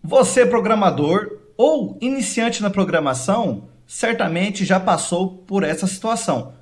Você, programador ou iniciante na programação, certamente já passou por essa situação,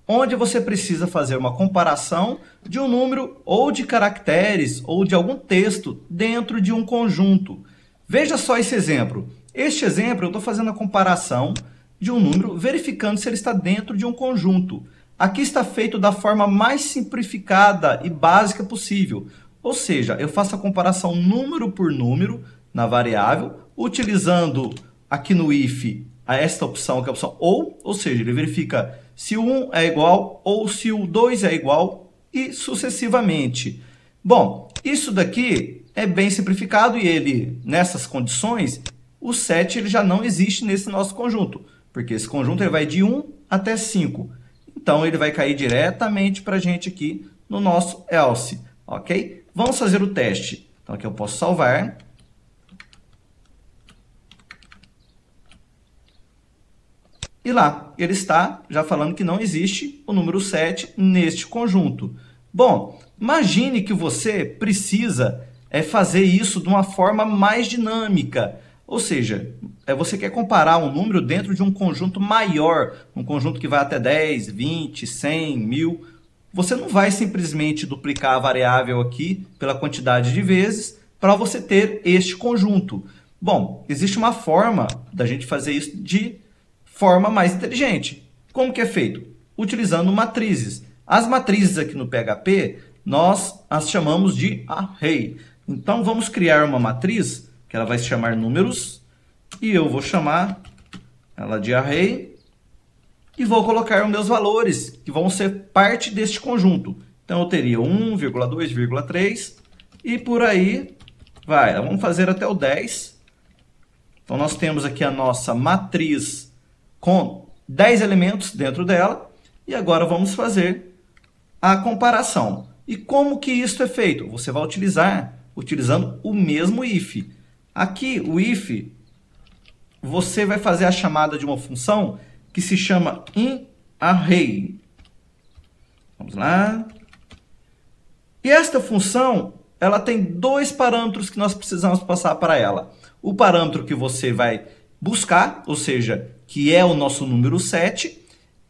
onde você precisa fazer uma comparação de um número ou de caracteres ou de algum texto dentro de um conjunto. Veja só esse exemplo. Este exemplo eu estou fazendo a comparação de um número, verificando se ele está dentro de um conjunto. Aqui está feito da forma mais simplificada e básica possível. Ou seja, eu faço a comparação número por número na variável, utilizando aqui no if esta opção, que é a opção ou seja, ele verifica se o 1 é igual ou se o 2 é igual e sucessivamente. Bom, isso daqui é bem simplificado e ele, nessas condições, o 7 ele já não existe nesse nosso conjunto, porque esse conjunto ele vai de 1 até 5. Então, ele vai cair diretamente para a gente aqui no nosso else, ok? Vamos fazer o teste. Então, aqui eu posso salvar. E lá, ele está já falando que não existe o número 7 neste conjunto. Bom, imagine que você precisa fazer isso de uma forma mais dinâmica. Ou seja, você quer comparar um número dentro de um conjunto maior, um conjunto que vai até 10, 20, 100, 1000. Você não vai simplesmente duplicar a variável aqui pela quantidade de vezes para você ter este conjunto. Bom, existe uma forma da gente fazer isso de forma mais inteligente. Como que é feito? Utilizando matrizes. As matrizes aqui no PHP, nós as chamamos de array. Então, vamos criar uma matriz, que ela vai se chamar números, e eu vou chamar ela de array, e vou colocar os meus valores, que vão ser parte deste conjunto. Então, eu teria 1, 2, 3, e por aí vai. Vamos fazer até o 10. Então, nós temos aqui a nossa matriz com 10 elementos dentro dela. E agora vamos fazer a comparação. E como que isso é feito? Você vai utilizando o mesmo if. Aqui, o if, você vai fazer a chamada de uma função que se chama inArray. Vamos lá. E esta função, ela tem dois parâmetros que nós precisamos passar para ela. O parâmetro que você vai buscar, ou seja, que é o nosso número 7,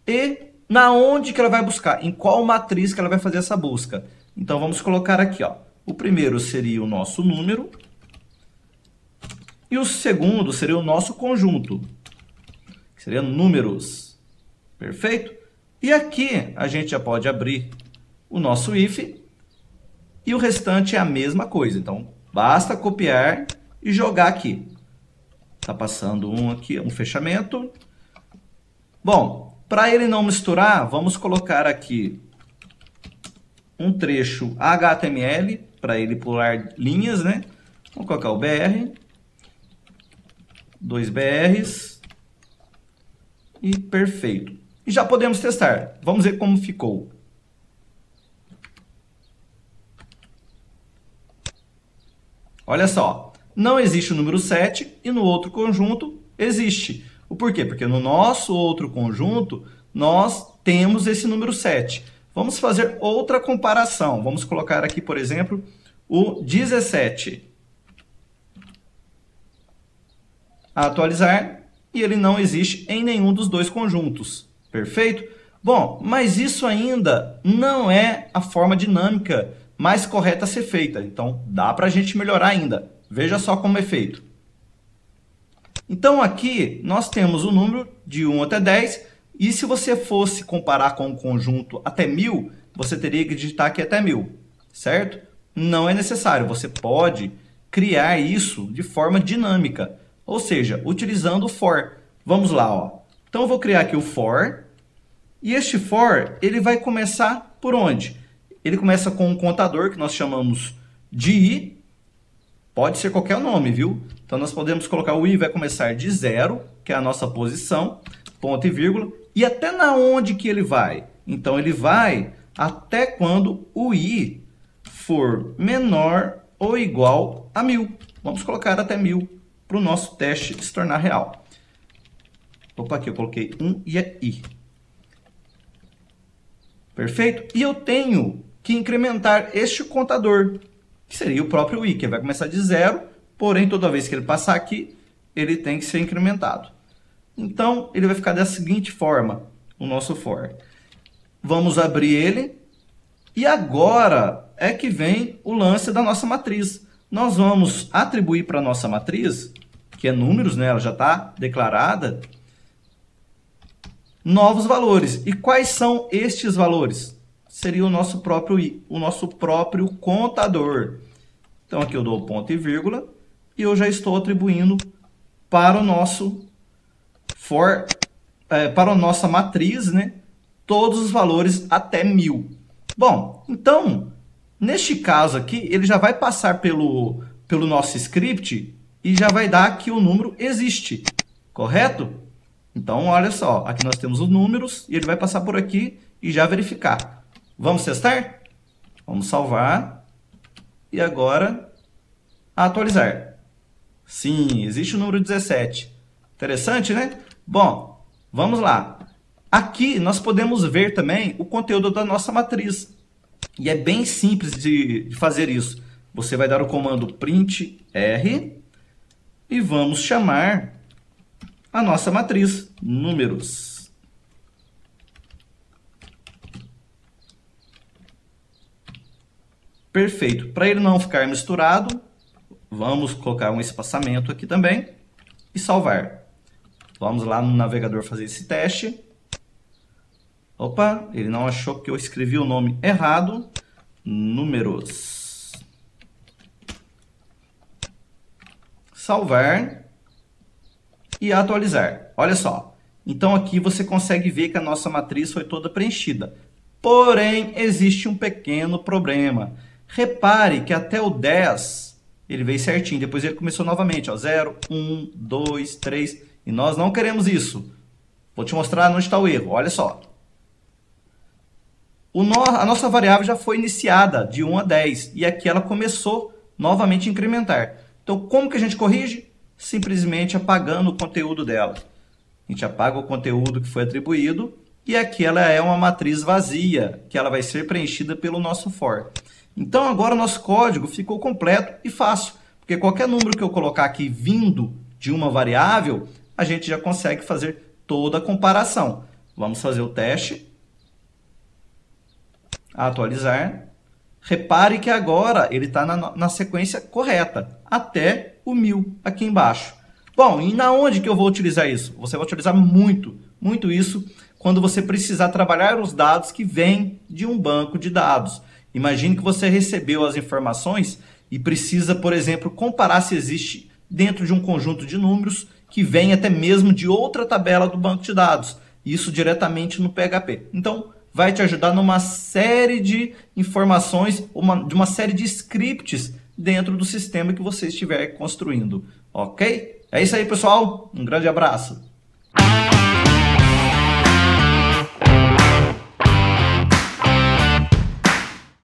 e na onde que ela vai buscar, em qual matriz que ela vai fazer essa busca. Então, vamos colocar aqui, ó. O primeiro seria o nosso número, e o segundo seria o nosso conjunto, que seria números. Perfeito? E aqui a gente já pode abrir o nosso if, e o restante é a mesma coisa. Então, basta copiar e jogar aqui. Está passando aqui, um fechamento. Bom, para ele não misturar, vamos colocar aqui um trecho HTML, para ele pular linhas, né? Vamos colocar o BR, 2 BRs, e perfeito. E já podemos testar. Vamos ver como ficou. Olha só. Não existe o número 7 e no outro conjunto existe. O porquê? Porque no nosso outro conjunto nós temos esse número 7. Vamos fazer outra comparação. Vamos colocar aqui, por exemplo, o 17. Atualizar, e ele não existe em nenhum dos dois conjuntos. Perfeito? Bom, mas isso ainda não é a forma dinâmica mais correta a ser feita. Então, dá para a gente melhorar ainda. Veja só como é feito. Então, aqui nós temos o número de 1 até 10. E se você fosse comparar com um conjunto até 1000, você teria que digitar aqui até 1000. Certo? Não é necessário. Você pode criar isso de forma dinâmica. Ou seja, utilizando o for. Vamos lá, ó. Então, eu vou criar aqui o for. E este for, ele vai começar por onde? Ele começa com um contador que nós chamamos de i. Pode ser qualquer nome, viu? Então, nós podemos colocar o i vai começar de 0, que é a nossa posição, ponto e vírgula. E até na onde que ele vai? Então, ele vai até quando o i for menor ou igual a 1000. Vamos colocar até 1000 para o nosso teste se tornar real. Opa, aqui eu coloquei 1 e é i. Perfeito? E eu tenho que incrementar este contador, que seria o próprio i, que vai começar de 0 porém toda vez que ele passar aqui, ele tem que ser incrementado. Então, ele vai ficar da seguinte forma, o nosso for. Vamos abrir ele, e agora é que vem o lance da nossa matriz. Nós vamos atribuir para a nossa matriz, que é números, né? Ela já está declarada, novos valores. E quais são estes valores? Seria o nosso próprio contador. Então, aqui eu dou o ponto e vírgula, e eu já estou atribuindo para o nosso para a nossa matriz, né, todos os valores até 1000. Bom, então, neste caso aqui, ele já vai passar pelo nosso script e já vai dar que o número existe, correto? Então, olha só, aqui nós temos os números e ele vai passar por aqui e já verificar. Vamos testar? Vamos salvar e agora atualizar. Sim, existe o número 17. Interessante, né? Bom, vamos lá. Aqui nós podemos ver também o conteúdo da nossa matriz. E é bem simples de fazer isso. Você vai dar o comando print R e vamos chamar a nossa matriz, números. Perfeito. Para ele não ficar misturado, vamos colocar um espaçamento aqui também e salvar. Vamos lá no navegador fazer esse teste. Opa, ele não achou que eu escrevi o nome errado. Números. Salvar e atualizar. Olha só. Então aqui você consegue ver que a nossa matriz foi toda preenchida. Porém, existe um pequeno problema. Repare que até o 10 ele veio certinho. Depois ele começou novamente. Ó, 0, 1, 2, 3. E nós não queremos isso. Vou te mostrar onde está o erro. Olha só. A nossa variável já foi iniciada de 1 a 10. E aqui ela começou novamente a incrementar. Então, como que a gente corrige? Simplesmente apagando o conteúdo dela. A gente apaga o conteúdo que foi atribuído. E aqui ela é uma matriz vazia, que ela vai ser preenchida pelo nosso for. Então, agora o nosso código ficou completo e fácil. Porque qualquer número que eu colocar aqui vindo de uma variável, a gente já consegue fazer toda a comparação. Vamos fazer o teste. Atualizar. Repare que agora ele está na sequência correta, até o 1000 aqui embaixo. Bom, e na onde que eu vou utilizar isso? Você vai utilizar muito isso quando você precisar trabalhar os dados que vêm de um banco de dados. Imagine que você recebeu as informações e precisa, por exemplo, comparar se existe dentro de um conjunto de números que vem até mesmo de outra tabela do banco de dados. Isso diretamente no PHP. Então, vai te ajudar numa série de informações, de uma série de scripts dentro do sistema que você estiver construindo. Ok? É isso aí, pessoal. Um grande abraço.